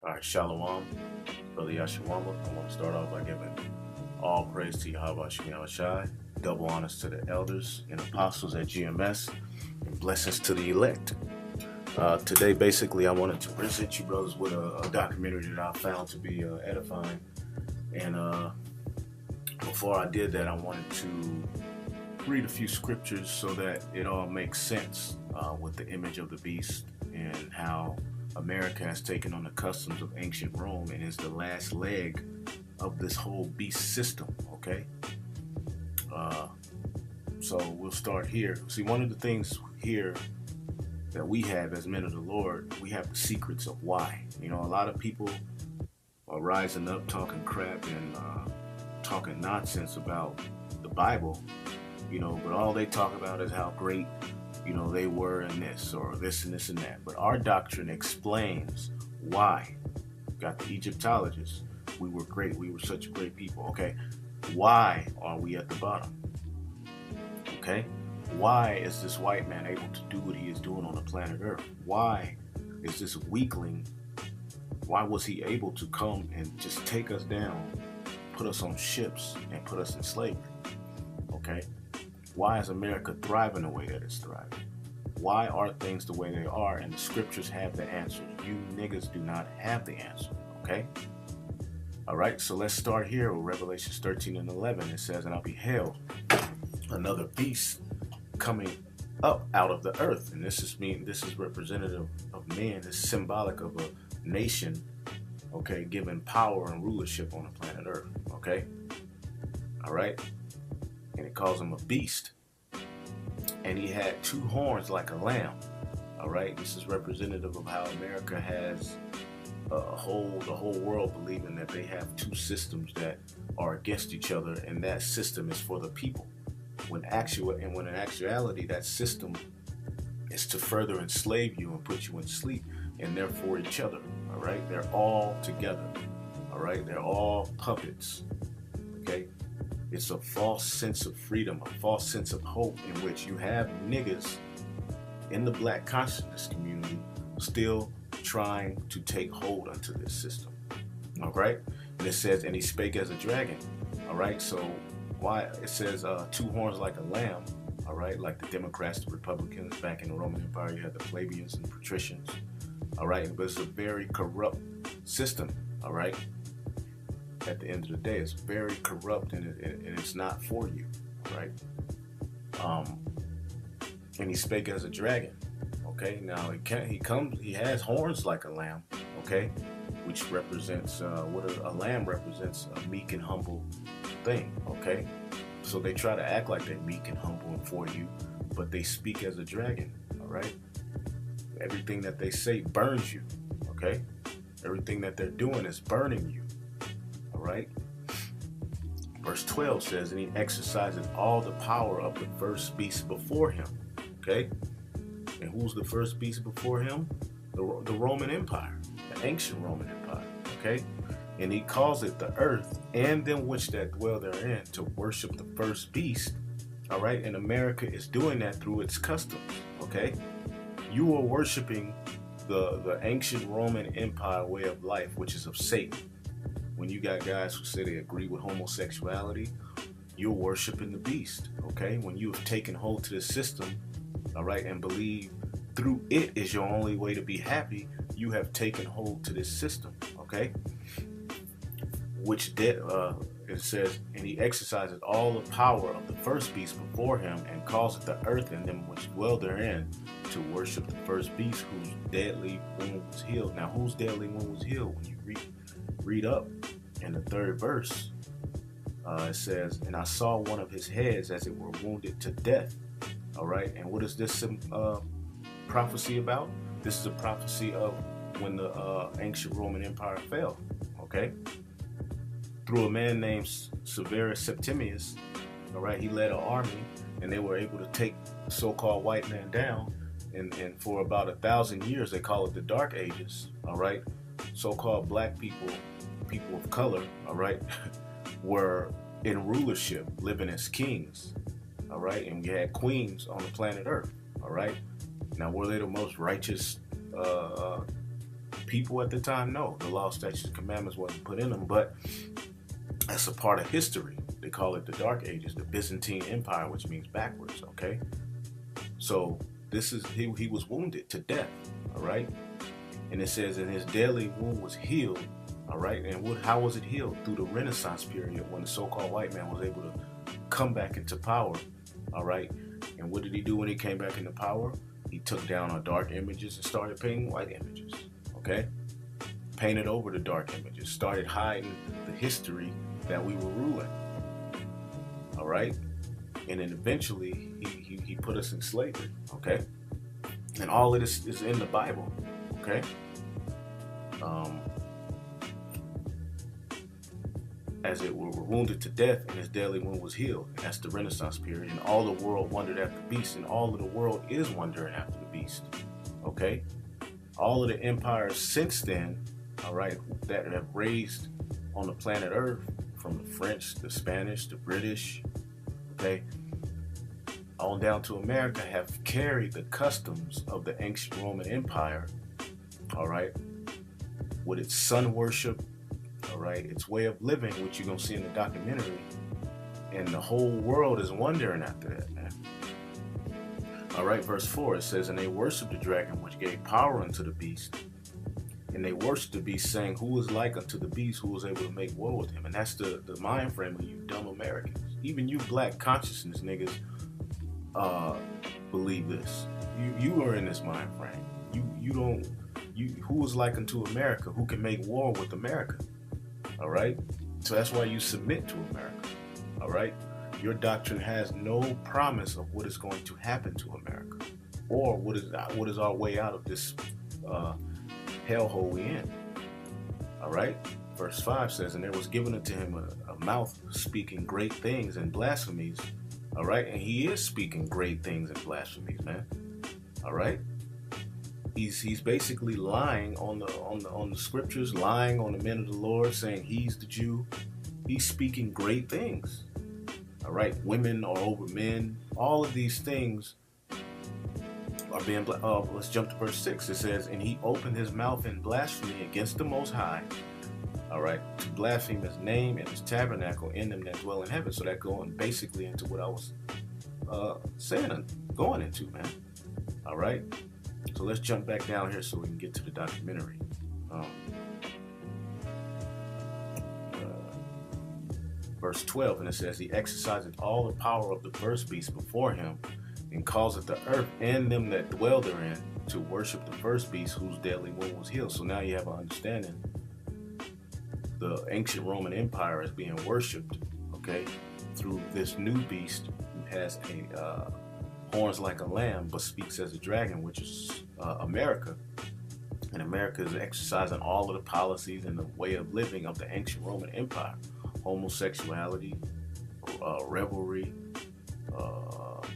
All right, Shalom, Brother Yahawah. I want to start off by giving all praise to Yahawashi Yahawashi, double honors to the elders and apostles at GMS, and blessings to the elect. Today, basically, I wanted to present you brothers with a documentary that I found to be edifying. And before I did that, I wanted to read a few scriptures so that it all makes sense with the image of the beast and how America has taken on the customs of ancient Rome and is the last leg of this whole beast system, okay? So we'll start here. See, one of the things here that we have as men of the Lord, we have the secrets of why. You know, a lot of people are rising up talking crap and talking nonsense about the Bible, you know, but all they talk about is how great, you know, they were in this or this and this and that. But our doctrine explains why. Got the Egyptologists. We were great. We were such great people. Okay. Why are we at the bottom? Okay. Why is this white man able to do what he is doing on the planet Earth? Why is this weakling? Why was he able to come and just take us down, put us on ships, and put us in slavery? Okay. Why is America thriving the way that it's thriving? Why are things the way they are? And the scriptures have the answers. You niggas do not have the answer, okay? All right, so let's start here with Revelations 13 and 11. It says, "And I beheld another beast coming up out of the earth." And this is representative of man. It's symbolic of a nation, okay, given power and rulership on the planet Earth, okay? All right. And it calls him a beast. And he had two horns like a lamb. All right, this is representative of how America has the whole world believing that they have two systems that are against each other, and that system is for the people. When in actuality, that system is to further enslave you and put you in sleep, and they're for each other. All right, they're all together. All right, they're all puppets. Okay. It's a false sense of freedom, a false sense of hope in which you have niggas in the black consciousness community still trying to take hold unto this system. All right? And it says, "And he spake as a dragon." All right? So why it says two horns like a lamb, all right? Like the Democrats, the Republicans back in the Roman Empire, you had the plebeians and patricians. All right? But it's a very corrupt system, all right? At the end of the day, it's very corrupt and it's not for you, right? And he spake as a dragon. Okay, now he has horns like a lamb. Okay, which represents a lamb represents a meek and humble thing. Okay, so they try to act like they're meek and humble and for you, but they speak as a dragon. All right, everything that they say burns you. Okay, everything that they're doing is burning you. Right? Verse 12 says, "And he exercises all the power of the first beast before him." Okay? And who's the first beast before him? The Roman Empire, the ancient Roman Empire. Okay? And he calls it the earth and them which that dwell therein to worship the first beast. All right? And America is doing that through its customs. Okay? You are worshiping the ancient Roman Empire way of life, which is of Satan. When you got guys who say they agree with homosexuality, you're worshiping the beast, okay? When you have taken hold to the system, all right, and believe through it is your only way to be happy, you have taken hold to this system, okay? It says, "And he exercises all the power of the first beast before him, and calls it the earth and them which dwell therein to worship the first beast, whose deadly wound was healed." Now, whose deadly wound was healed? When you read up in the third verse, it says, "And I saw one of his heads as it were wounded to death." All right, and what is this prophecy about? This is a prophecy of when the ancient Roman Empire fell. Okay, through a man named Severus Septimius. All right, he led an army, and they were able to take the so-called white man down. And for about 1,000 years, they call it the Dark Ages. All right, so-called black people of color, all right, were in rulership, living as kings, all right, and we had queens on the planet Earth, all right. Now, were they the most righteous people at the time? No, the law, statutes, and commandments wasn't put in them, but that's a part of history. They call it the Dark Ages, the Byzantine Empire, which means backwards, okay? So this is, he was wounded to death, all right? And it says, and his deadly wound was healed, all right? And how was it healed? Through the Renaissance period, when the so-called white man was able to come back into power, all right? And what did he do when he came back into power? He took down our dark images and started painting white images, okay? Painted over the dark images, started hiding the history that we were ruling, all right? And then eventually he put us in slavery, okay? And all of this is in the Bible, okay? As it were wounded to death, and his deadly wound was healed. And that's the Renaissance period. And all the world wondered after the beast, and all of the world is wondering after the beast, okay? All of the empires since then, all right, that have raised on the planet Earth, from the French, the Spanish, the British, okay, on down to America, have carried the customs of the ancient Roman Empire, all right, with its sun worship, all right, its way of living, which you're going to see in the documentary, and the whole world is wondering after that, man. All right, verse 4, it says, and they worshiped the dragon, which gave power unto the beast, and they worshiped the beast, saying, who is like unto the beast, who was able to make war with him? And that's the mind frame of you dumb Americans. Even you black consciousness niggas believe this. You are in this mind frame. Who is like unto America, who can make war with America? All right? So that's why you submit to America. All right? Your doctrine has no promise of what is going to happen to America, or what is our way out of this hellhole we in. All right? Verse 5 says, and there was given unto him a mouth speaking great things and blasphemies. All right? And he is speaking great things and blasphemies, man. All right? He's basically lying on the scriptures, lying on the men of the Lord, saying he's the Jew. He's speaking great things. All right? Women are over men. All of these things are being, let's jump to verse 6. It says, and he opened his mouth in blasphemy against the Most High, all right, to blaspheme his name and his tabernacle in them that dwell in heaven. So that going basically into what I was saying and going into, man. All right? So let's jump back down here so we can get to the documentary. Verse 12, and it says, he exerciseth all the power of the first beast before him, and causeth the earth and them that dwell therein to worship the first beast, whose deadly wound was healed. So now you have an understanding. The ancient Roman Empire is being worshipped, okay, through this new beast who has a horns like a lamb, but speaks as a dragon, which is America. And America is exercising all of the policies and the way of living of the ancient Roman Empire. Homosexuality, revelry,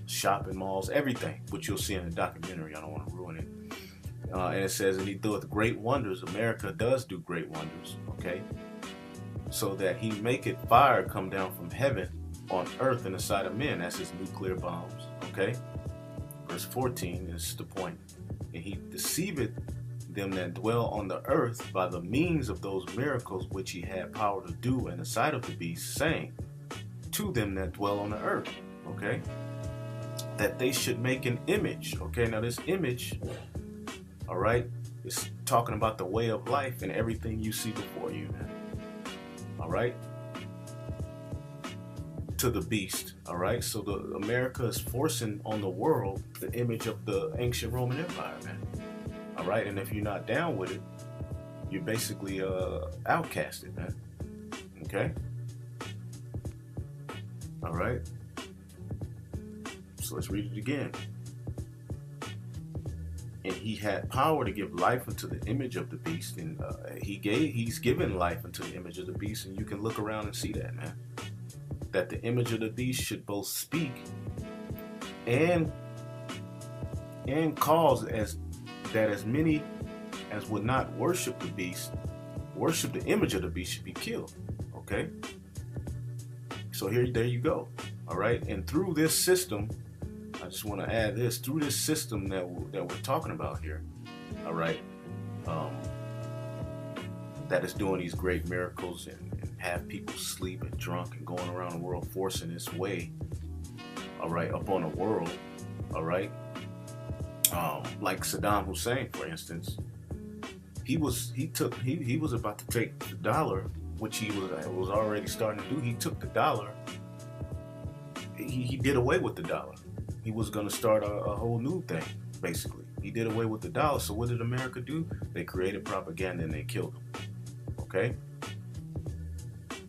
shopping malls, everything, which you'll see in the documentary. I don't want to ruin it. And it says, and he doeth great wonders. America does do great wonders, okay? So that he maketh fire come down from heaven on earth in the sight of men. That's his nuclear bombs, okay? Verse 14 is the point. And he deceiveth them that dwell on the earth by the means of those miracles which he had power to do in the sight of the beast, saying to them that dwell on the earth, okay, that they should make an image. Okay, now this image, all right, is talking about the way of life and everything you see before you, man. All right, to the beast. All right, so the America is forcing on the world the image of the ancient Roman Empire, man. All right, and if you're not down with it, you're basically outcasted, man. Okay. All right. So let's read it again. And he had power to give life unto the image of the beast, and he's given life unto the image of the beast, and you can look around and see that, man. That the image of the beast should both speak and cause as many as would not worship the beast, worship the image of the beast, should be killed. Okay. So there you go. All right, and through this system, I just want to add this, through this system that we're talking about here, all right, that is doing these great miracles and have people sleep and drunk and going around the world forcing its way, all right, up on the world, all right. Like Saddam Hussein, for instance, he was about to take the dollar, which he was already starting to do. He took the dollar. He did away with the dollar. He was going to start a whole new thing, basically. He did away with the dollar. So what did America do? They created propaganda and they killed him. Okay?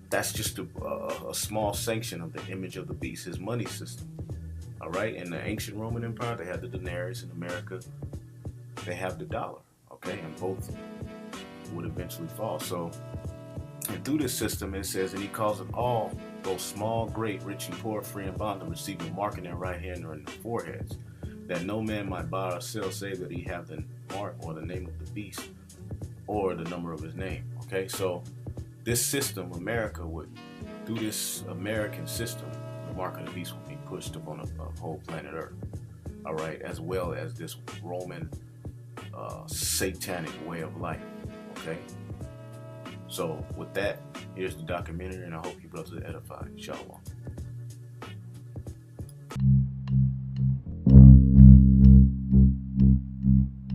That's just a small sanction of the image of the beast, his money system. All right? In the ancient Roman Empire, they had the denarius. In America, they have the dollar. Okay? And both would eventually fall. So, and through this system, it says, and he calls it all, both small, great, rich and poor, free and bond, to receive a mark in their right hand or in their foreheads, that no man might buy or sell, save that he have the mark or the name of the beast or the number of his name. Okay, so this system, America, through this American system, the mark of the beast will be pushed upon a whole planet Earth. All right, as well as this Roman satanic way of life. Okay. So with that, here's the documentary, and I hope you brothers are edified. Yahawah.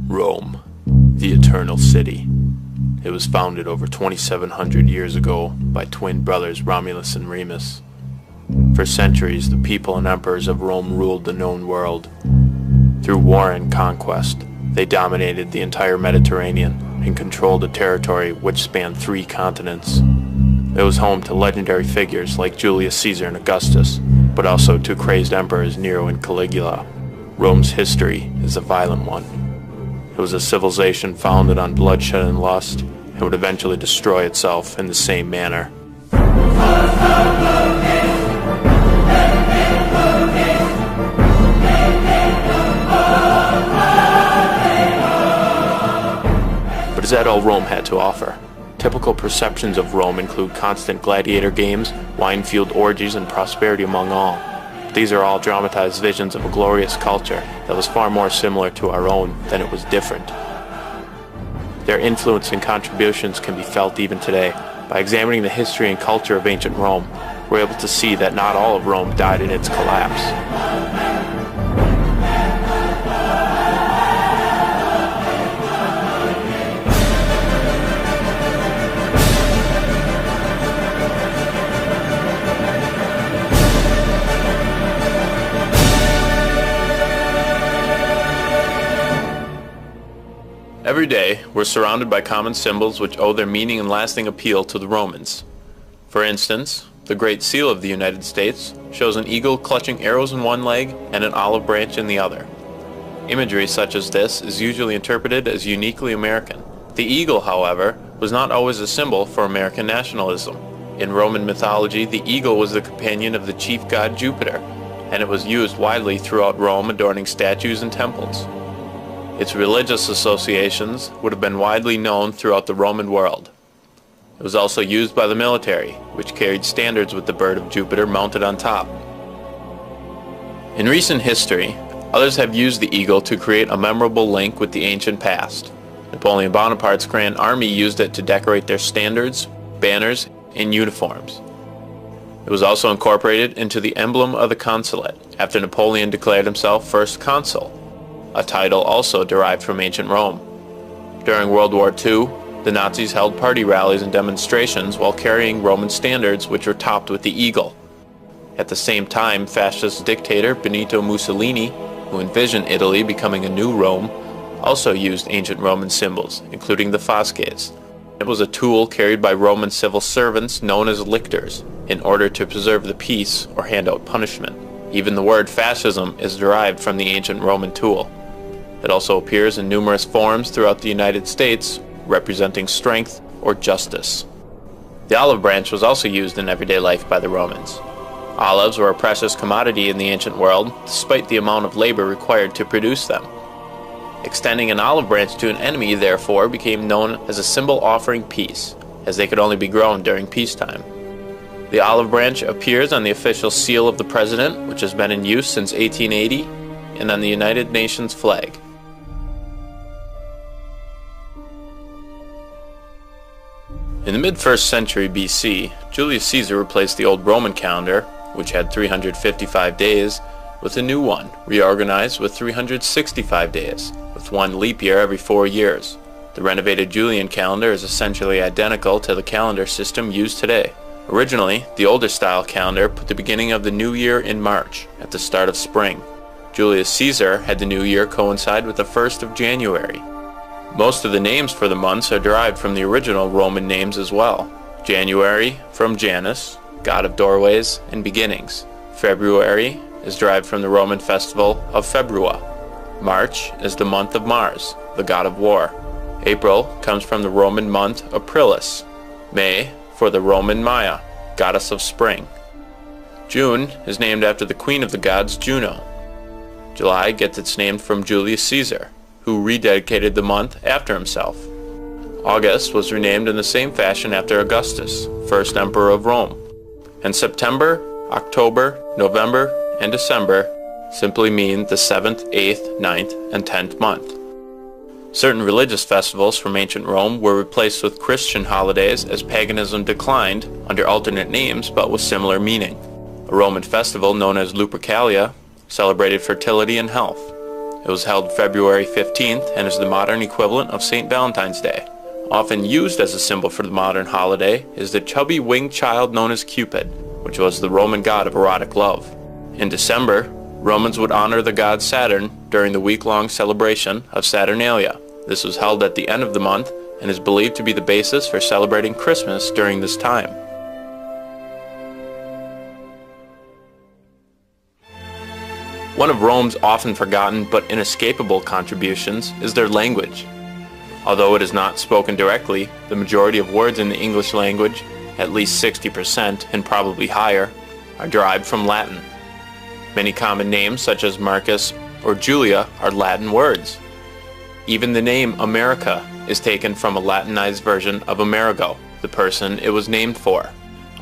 Rome, the Eternal City. It was founded over 2,700 years ago by twin brothers Romulus and Remus. For centuries, the people and emperors of Rome ruled the known world. Through war and conquest, they dominated the entire Mediterranean and controlled a territory which spanned 3 continents. It was home to legendary figures like Julius Caesar and Augustus, but also to crazed emperors Nero and Caligula. Rome's history is a violent one. It was a civilization founded on bloodshed and lust, and would eventually destroy itself in the same manner. But is that all Rome had to offer? Typical perceptions of Rome include constant gladiator games, wine-fueled orgies, and prosperity among all. These are all dramatized visions of a glorious culture that was far more similar to our own than it was different. Their influence and contributions can be felt even today. By examining the history and culture of ancient Rome, we're able to see that not all of Rome died in its collapse. Every day, we're surrounded by common symbols which owe their meaning and lasting appeal to the Romans. For instance, the Great Seal of the United States shows an eagle clutching arrows in one leg and an olive branch in the other. Imagery such as this is usually interpreted as uniquely American. The eagle, however, was not always a symbol for American nationalism. In Roman mythology, the eagle was the companion of the chief god Jupiter, and it was used widely throughout Rome, adorning statues and temples. Its religious associations would have been widely known throughout the Roman world. It was also used by the military, which carried standards with the bird of Jupiter mounted on top. In recent history, others have used the eagle to create a memorable link with the ancient past. Napoleon Bonaparte's Grand Army used it to decorate their standards, banners, and uniforms. It was also incorporated into the emblem of the consulate, after Napoleon declared himself first consul, a title also derived from ancient Rome. During World War II, the Nazis held party rallies and demonstrations while carrying Roman standards which were topped with the eagle. At the same time, fascist dictator Benito Mussolini, who envisioned Italy becoming a new Rome, also used ancient Roman symbols, including the fasces. It was a tool carried by Roman civil servants known as lictors, in order to preserve the peace or hand out punishment. Even the word fascism is derived from the ancient Roman tool. It also appears in numerous forms throughout the United States, representing strength or justice. The olive branch was also used in everyday life by the Romans. Olives were a precious commodity in the ancient world, despite the amount of labor required to produce them. Extending an olive branch to an enemy, therefore, became known as a symbol offering peace, as they could only be grown during peacetime. The olive branch appears on the official seal of the president, which has been in use since 1880, and on the United Nations flag. In the mid-1st century BC, Julius Caesar replaced the old Roman calendar, which had 355 days, with a new one, reorganized with 365 days, with one leap year every 4 years. The renovated Julian calendar is essentially identical to the calendar system used today. Originally, the older style calendar put the beginning of the new year in March, at the start of spring. Julius Caesar had the new year coincide with the 1st of January. Most of the names for the months are derived from the original Roman names as well. January from Janus, god of doorways and beginnings. February is derived from the Roman festival of Februa. March is the month of Mars, the god of war. April comes from the Roman month Aprilis. May for the Roman Maya, goddess of spring. June is named after the queen of the gods, Juno. July gets its name from Julius Caesar, who rededicated the month after himself. August was renamed in the same fashion after Augustus, first emperor of Rome. And September, October, November, and December simply mean the 7th, 8th, 9th, and 10th month. Certain religious festivals from ancient Rome were replaced with Christian holidays as paganism declined under alternate names but with similar meaning. A Roman festival known as Lupercalia celebrated fertility and health. It was held February 15th and is the modern equivalent of St. Valentine's Day. Often used as a symbol for the modern holiday is the chubby winged child known as Cupid, which was the Roman god of erotic love. In December, Romans would honor the god Saturn during the week-long celebration of Saturnalia. This was held at the end of the month and is believed to be the basis for celebrating Christmas during this time. One of Rome's often forgotten but inescapable contributions is their language. Although it is not spoken directly, the majority of words in the English language, at least 60% and probably higher, are derived from Latin. Many common names such as Marcus or Julia are Latin words. Even the name America is taken from a Latinized version of Amerigo, the person it was named for.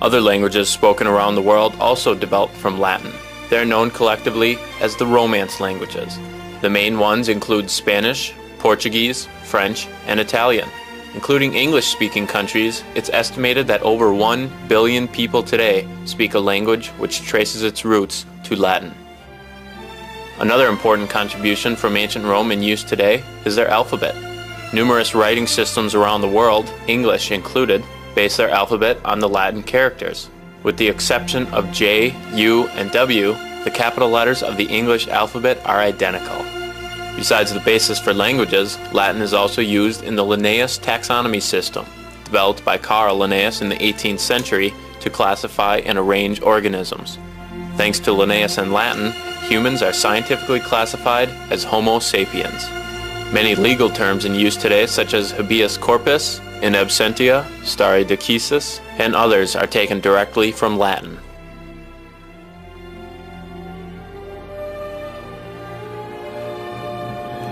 Other languages spoken around the world also developed from Latin. They are known collectively as the Romance languages. The main ones include Spanish, Portuguese, French, and Italian. Including English-speaking countries, it's estimated that over 1 billion people today speak a language which traces its roots to Latin. Another important contribution from ancient Rome in use today is their alphabet. Numerous writing systems around the world, English included, base their alphabet on the Latin characters. With the exception of J, U, and W, the capital letters of the English alphabet are identical. Besides the basis for languages, Latin is also used in the Linnaeus taxonomy system, developed by Carl Linnaeus in the 18th century to classify and arrange organisms. Thanks to Linnaeus and Latin, humans are scientifically classified as Homo sapiens. Many legal terms in use today, such as habeas corpus, in absentia, stare decisis, and others are taken directly from Latin.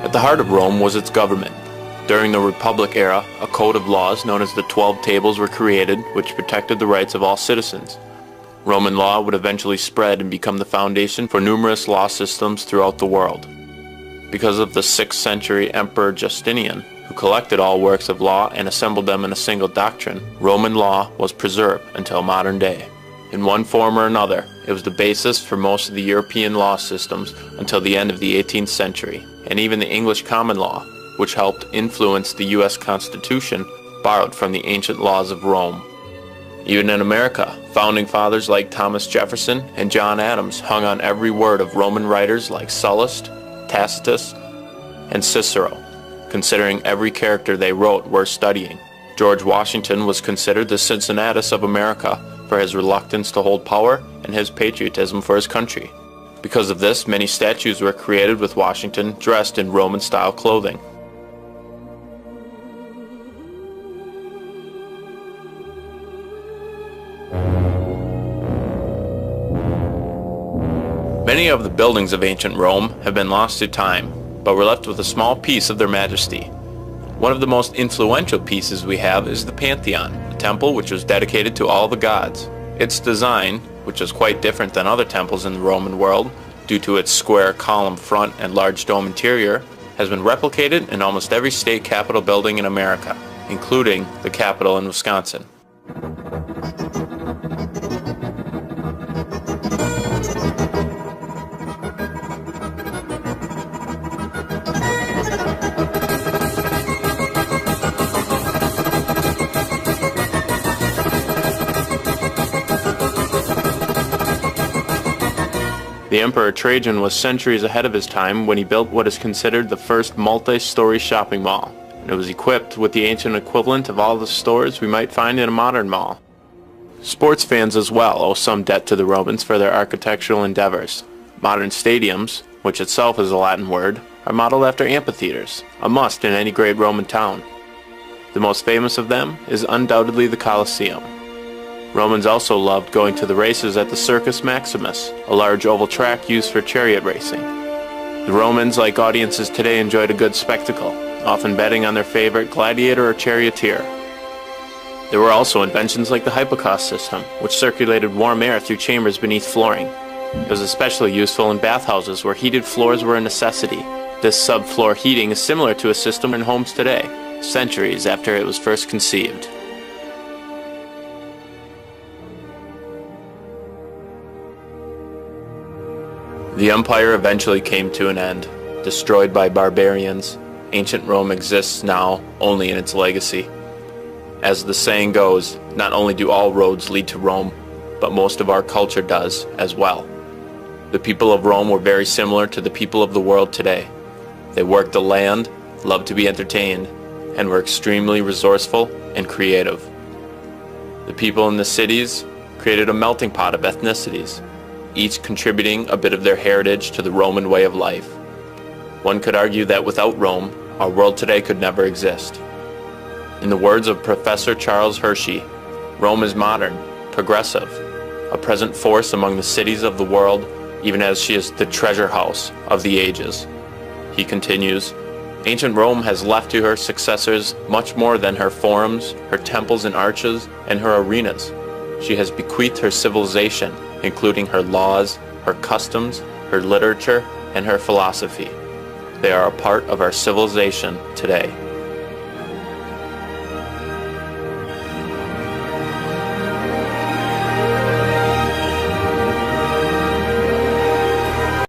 At the heart of Rome was its government. During the Republic era, a code of laws known as the 12 Tables were created, which protected the rights of all citizens. Roman law would eventually spread and become the foundation for numerous law systems throughout the world. Because of the 6th century Emperor Justinian, who collected all works of law and assembled them in a single doctrine, Roman law was preserved until modern day. In one form or another, it was the basis for most of the European law systems until the end of the 18th century, and even the English common law, which helped influence the U.S. Constitution, borrowed from the ancient laws of Rome. Even in America, founding fathers like Thomas Jefferson and John Adams hung on every word of Roman writers like Sallust, Tacitus, and Cicero, considering every character they wrote worth studying. George Washington was considered the Cincinnatus of America for his reluctance to hold power and his patriotism for his country. Because of this, many statues were created with Washington dressed in Roman-style clothing. Many of the buildings of ancient Rome have been lost to time, but we're left with a small piece of their majesty. One of the most influential pieces we have is the Pantheon, a temple which was dedicated to all the gods. Its design, which is quite different than other temples in the Roman world, due to its square column front and large dome interior, has been replicated in almost every state capitol building in America. including the capital in Wisconsin. The Emperor Trajan was centuries ahead of his time when he built what is considered the first multi-story shopping mall, and it was equipped with the ancient equivalent of all the stores we might find in a modern mall. Sports fans as well owe some debt to the Romans for their architectural endeavors. Modern stadiums, which itself is a Latin word, are modeled after amphitheaters, a must in any great Roman town. The most famous of them is undoubtedly the Colosseum. Romans also loved going to the races at the Circus Maximus, a large oval track used for chariot racing. The Romans, like audiences today, enjoyed a good spectacle, often betting on their favorite gladiator or charioteer. There were also inventions like the hypocaust system, which circulated warm air through chambers beneath flooring. It was especially useful in bathhouses where heated floors were a necessity. This subfloor heating is similar to a system in homes today, centuries after it was first conceived. The empire eventually came to an end, destroyed by barbarians. Ancient Rome exists now only in its legacy. As the saying goes, not only do all roads lead to Rome, but most of our culture does as well. The people of Rome were very similar to the people of the world today. They worked the land, loved to be entertained, and were extremely resourceful and creative. The people in the cities created a melting pot of ethnicities, each contributing a bit of their heritage to the Roman way of life. One could argue that without Rome, our world today could never exist. In the words of Professor Charles Hershey, Rome is modern, progressive, a present force among the cities of the world, even as she is the treasure house of the ages. He continues, ancient Rome has left to her successors much more than her forums, her temples and arches, and her arenas. She has bequeathed her civilization, including her laws, her customs, her literature, and her philosophy. They are a part of our civilization today.